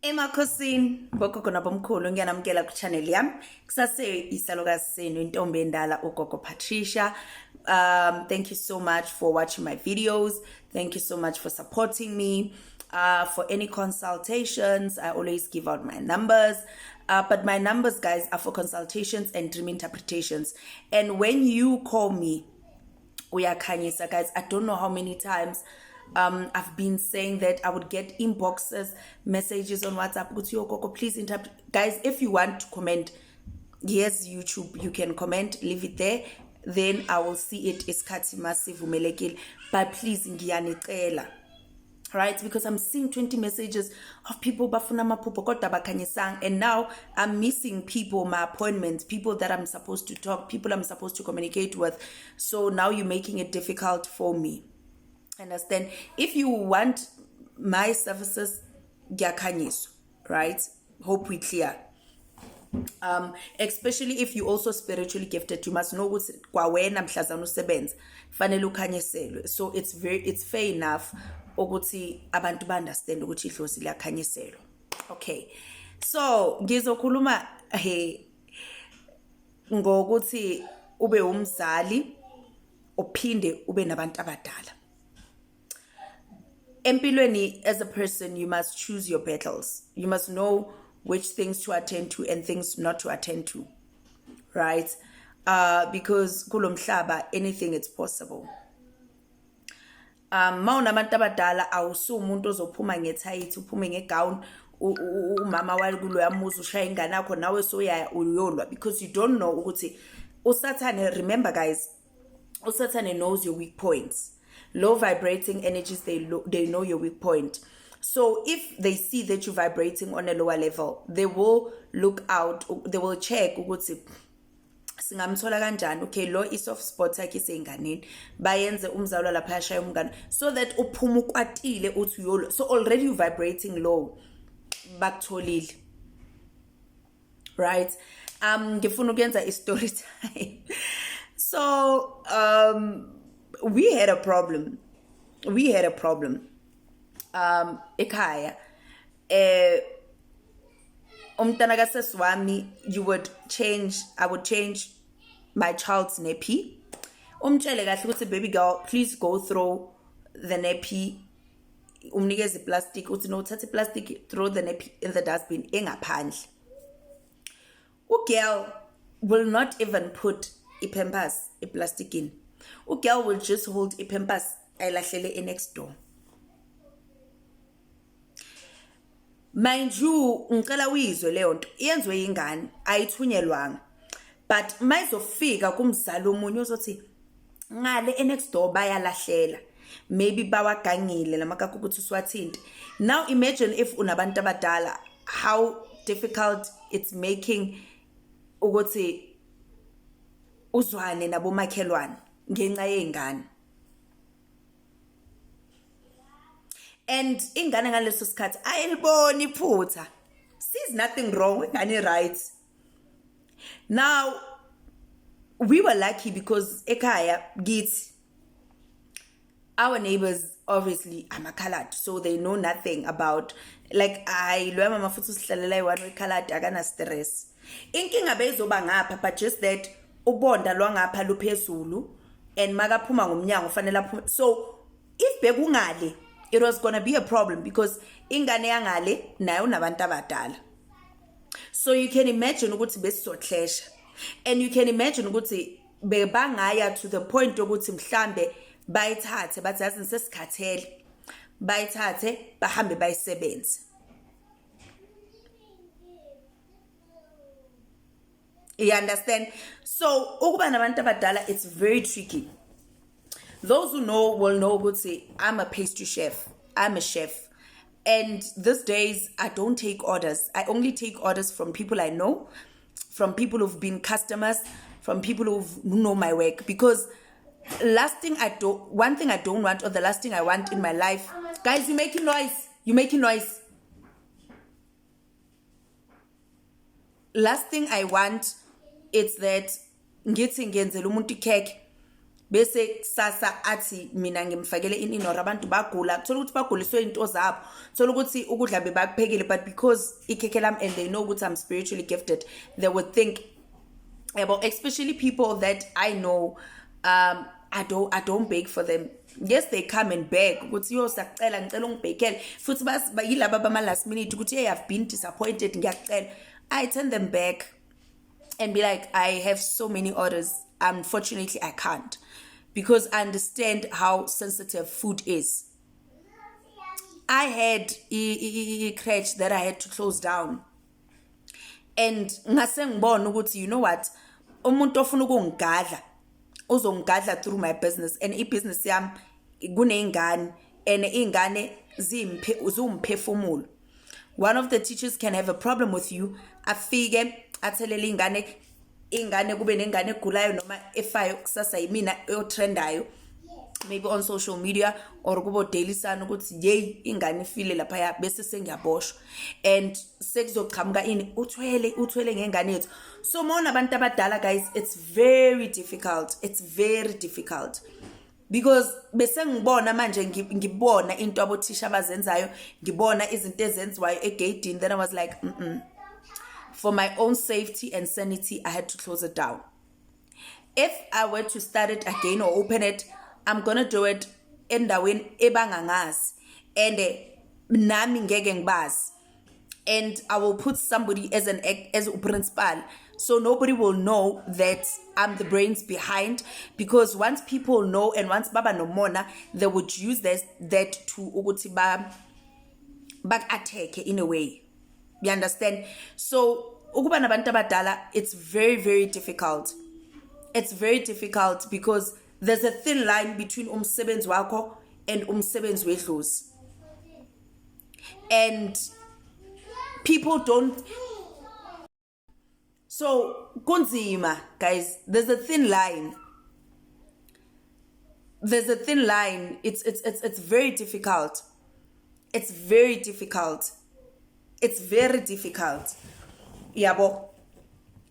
Emakhosini bogogo nabomkhulu ngiyanamukela ku channel yami kusase isalukazi senu intombi endala ugogo Patricia. Thank you so much for watching my videos. Thank you so much for supporting me. For any consultations, I always give out my numbers. But my numbers, guys, are for consultations and dream interpretations. And when you call me, uyakhanyisa, guys, I don't know how many times I've been saying that I would get inboxes, messages on WhatsApp. Please interpret. Guys, if you want to comment, here's YouTube. You can comment, leave it there. Then I will see it. Iskati massive umelekile. But please, ngiyanicela. Right? Because I'm seeing 20 messages of people bafuna maphupho kodwa bakhanyisang, and now I'm missing people, my appointments, people that I'm supposed to talk, people I'm supposed to communicate with. So now you're making it difficult for me. Understand? If you want my services, giyakhanyiswa, right? Hope we clear. Especially if you also spiritually gifted, you must know what's kwawena mhlazana usebenza fanele ukhanyiselwe. So it's fair enough ukuthi abantu ba understand ukuthi idlozi liyakhanyiselwa. Okay, so ngizokhuluma ngokuthi ube umzali uphinde ube nabantu abadala. Empilweni, as a person, you must choose your battles. You must know which things to attend to and things not to attend to, right? Because kulo mhlaba, anything is possible. Mawunabantu abadala awusu umuntu ozophuma ngethayithi uphume ngegown umama wali kuloya muzi ushaya ingane yakho nawe soyaya uyolwa, because you don't know ukuthi usathane. Remember, guys, usathane knows your weak points. Low vibrating energies, they know your weak point. So if they see that you're vibrating on a lower level, they will look out, they will check ukuthi singamthola kanjani. Okay, lo i-soft spot yakhe isenganeni bayenze umzalwa lapha yashaya umngane, so that uphuma ukwatile uthi uyolo. So already you vibrating low, bakutholile, right? Ngifuna ukuyenza i-story time. So we had a problem ekhaya. Umntana kasesi wami, I would change my child's nappy. Umtshele kahle ukuthi, baby girl, please go throw the nappy. Umnikeze iplastic uthi no, uthatha iplastic, throw the nappy in the dustbin engaphandle. Girl will not even put i-pampers iplastic in. Girl will just hold i-pampers ayilahlele next door. Mind you, ngicela uyizwe leyo nto yenziwe ingane, ayithunyelwanga. But mayizofika kumzali omunye uzothi ngale next door bayalahlela, maybe bawagangile lamakaka ukuthi siwathinte. Now imagine if unabantu abadala, how difficult it's making ukuthi uzwane nabomakhelwane ngenxa yengane. And ingane ngaleso sikhathi ayiliboni iphutha, sees nothing wrong, ingane right. Now we were lucky because ekhaya githi our neighbors obviously amakhaladi, so they know nothing about, like, lo mama futhi usihlalela iwani wekhaladi akana stress. Inkinga bezoba ngapha, but just that ubonda lwangapha luphezulu and makaphuma ngomnyango ufanele aphume. So if bekungale, it was going to be a problem because ingane yangale nayo unabantu abadala. So you can imagine ukuthi besizohlesha, and you can imagine ukuthi bebangaya to the point ukuthi mhlambe bayithathe bathi yazi sesikhathele, bayithathe bahambe bayisebenze. You understand? So ukuba nabantu abadala, it's very tricky. Those who know will know ukuthi I'm a pastry chef. I'm a chef. And these days, I don't take orders. I only take orders from people I know, from people who've been customers, from people who know my work. Because one thing I don't want, or the last thing I want in my life, guys, you're making noise. You're making noise. Last thing I want is that ngenzela umuntu cake bese kusasa athi mina ngimfakele ini or abantu bagula kuthola ukuthi baguliswe into zabo thola ukuthi ukudla bebakuphekile but because ikhekhe lami and they know ukuthi I'm spiritually gifted they would think about especially people that I know I don't bake for them. Yes, they come and beg ukuthi yo siyacela ngicela ungibhekele futhi bayilaba bama last minute ukuthi hey I've been disappointed ngiyacela. I turn them back and be like I have so many orders, unfortunately I can't, because I understand how sensitive food is. I had a crèche that I had to close down and ngase ngibona ukuthi you know what umuntu ofuna ukungigadla uzongigadla through my business and business yami kuneyingane and ingane zimphefumulo. One of the teachers can have a problem with you afike athelele ingane kube nengane egulayo noma efayo kusasa yimina eyotrendayo maybe on social media or kubo daily sana ukuthi yey ingane ifile lapha ya bese sengiyaboshwa and sekuzoqhamuka ini uthwele ngengane yethu. So mona abantu abadala guys, it's very difficult because bese ngibona manje ngibona into abothisha abazenzayo ngibona izinto ezenziwayo egate, then I was like for my own safety and sanity I had to close it down. If I were to start it again or open it, I'm gonna do it endaweni ebangangazi and nami ngeke ngibazi, and I will put somebody as a principal so nobody will know that I'm the brains behind, because once people know and once baba no mona they would use that to ukuthi back attack in a way. You understand? So ukuba nabantu abadala, it's very difficult. It's very difficult because there's a thin line between umsebenzi wakho and umsebenzi wedlozi. And people don't. So kunzima guys, there's a thin line. It's very difficult. It's very difficult. Yabo.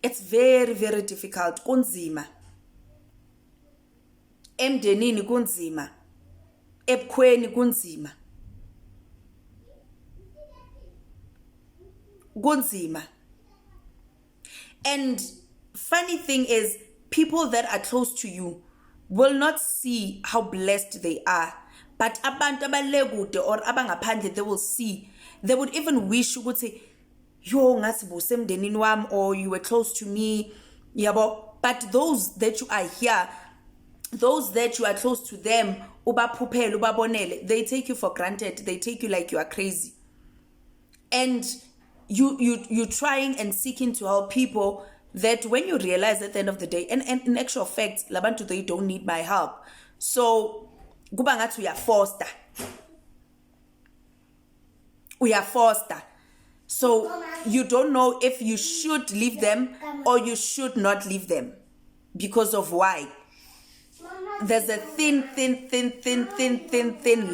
It's very difficult. Kunzima. Emdenini kunzima. Ebukhweni kunzima. Kunzima. And funny thing is, people that are close to you will not see how blessed they are. But abantu abalekude or abangaphandle, they will see. They would even wish ukuthi yo ngathi busemdenini wami or you were close to me. Yabo. But those that you are here, those that you are close to them, ubaphuphele ubabonele, they take you for granted. They take you like you are crazy. And you trying and seeking to help people that when you realize at the end of the day, and in actual fact, labantu, they don't need my help. So kuba ngathi we are forced. So you don't know if you should leave them or you should not leave them. Because of why? There's a thin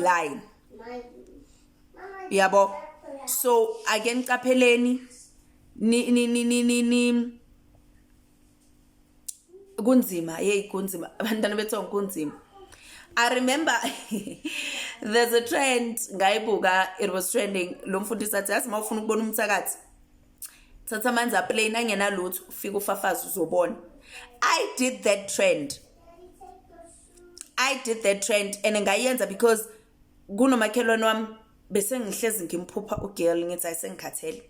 line. Yabo. So again, kapeleni ni kunzima, kunzima. Abantwana bethu kunzima. I remember there's a trend ngayibuka, it was trending. Lo mfundisi athi yasi mawufuna ukubona umthakathi, thatha amanzi aplain angenalutho ufika ufafaza uzobona. I did that trend and ngayenza because kunomakhelwane wami bese ngihlezi ngimphupha ugirl ngithi ayisengikhathele,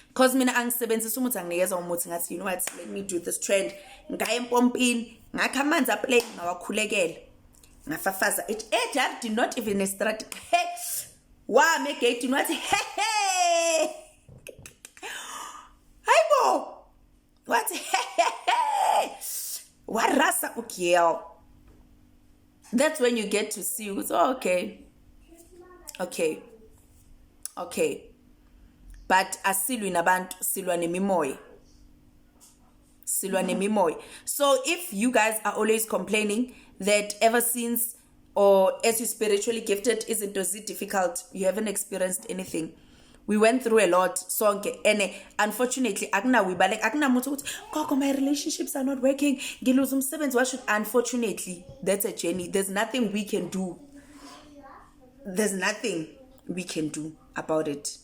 because mina angisebenzisa umuthi anginikeza umuthi ngathi you know what, let me do this trend. Ngaya empompini ngakha amanzi aplain ngawakhulekela ngafafaza it did not even a strat. Hey wami egate wathi hey hayibo wathi hey warasa ugirl. That's when you get to see who's okay. But asilwi nabantu, silwa nemimoya. So if you guys are always complaining that ever since or as you spiritually gifted isn't it difficult, you haven't experienced anything. We went through a lot sonke, and unfortunately akunamuntu ukuthi gogo my relationships are not working, ngiluza umsebenzi. What should, unfortunately that's a journey. There's nothing we can do about it.